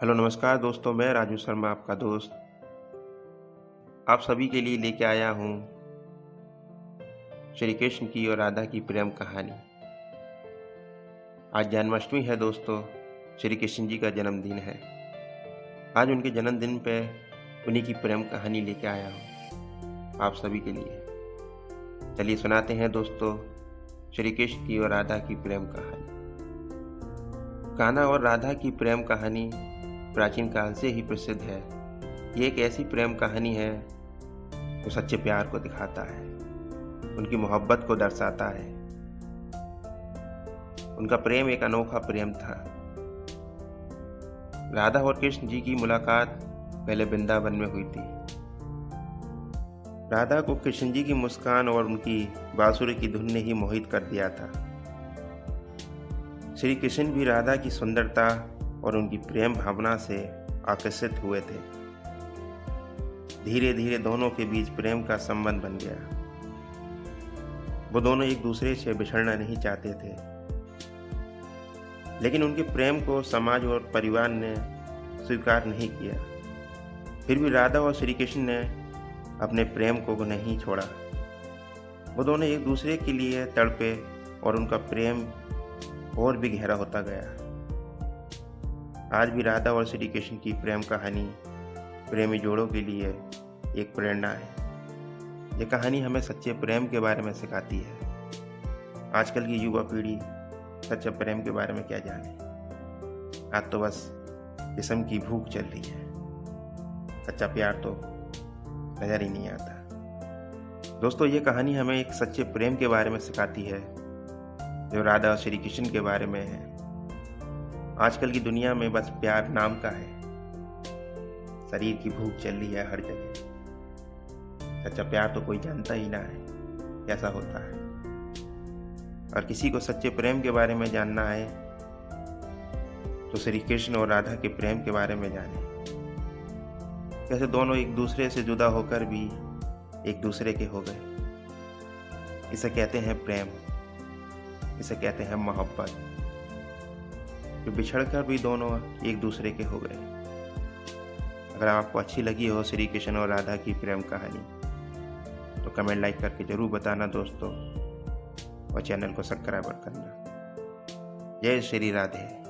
Hello नमस्कार दोस्तों, मैं राजू शर्मा आपका दोस्त आप सभी के लिए लेके आया हूँ श्री कृष्ण की और राधा की प्रेम कहानी। आज जन्माष्टमी है दोस्तों, श्री कृष्ण जी का जन्मदिन है। आज उनके जन्मदिन पे उन्हीं की प्रेम कहानी लेके आया हूँ आप सभी के लिए। चलिए सुनाते हैं दोस्तों श्री कृष्ण की और राधा की प्रेम कहानी। कान्हा और राधा की प्रेम कहानी प्राचीन काल से ही प्रसिद्ध है। ये एक ऐसी प्रेम कहानी है जो सच्चे प्यार को दिखाता है, उनकी मोहब्बत को दर्शाता है। उनका प्रेम एक अनोखा प्रेम था। राधा और कृष्ण जी की मुलाकात पहले वृंदावन में हुई थी। राधा को कृष्ण जी की मुस्कान और उनकी बांसुरी की धुन ने ही मोहित कर दिया था। श्री कृष्ण भी राधा की सुंदरता और उनकी प्रेम भावना से आकर्षित हुए थे। धीरे धीरे दोनों के बीच प्रेम का संबंध बन गया। वो दोनों एक दूसरे से बिछड़ना नहीं चाहते थे, लेकिन उनके प्रेम को समाज और परिवार ने स्वीकार नहीं किया। फिर भी राधा और श्री कृष्ण ने अपने प्रेम को नहीं छोड़ा। वो दोनों एक दूसरे के लिए तड़पे और उनका प्रेम और भी गहरा होता गया। आज भी राधा और श्री कृष्ण की प्रेम कहानी प्रेमी जोड़ों के लिए एक प्रेरणा है। ये कहानी हमें सच्चे प्रेम के बारे में सिखाती है। आजकल की युवा पीढ़ी सच्चे प्रेम के बारे में क्या जाने। आज तो बस जिस्म की भूख चल रही है, सच्चा प्यार तो नजर ही नहीं आता। दोस्तों, ये कहानी हमें एक सच्चे प्रेम के बारे में सिखाती है जो राधा और श्री कृष्ण के बारे में है। आजकल की दुनिया में बस प्यार नाम का है। शरीर की भूख चल रही है हर जगह। सच्चा प्यार तो कोई जानता ही ना है कैसा होता है। और किसी को सच्चे प्रेम के बारे में जानना है तो श्री कृष्ण और राधा के प्रेम के बारे में जाने। कैसे दोनों एक दूसरे से जुदा होकर भी एक दूसरे के हो गए। इसे कहते हैं प्रेम, इसे कहते हैं मोहब्बत। जो बिछड़कर भी दोनों एक दूसरे के हो गए। अगर आपको अच्छी लगी हो श्री कृष्ण और राधा की प्रेम कहानी तो कमेंट लाइक करके जरूर बताना दोस्तों, और चैनल को सब्सक्राइब करना। जय श्री राधे।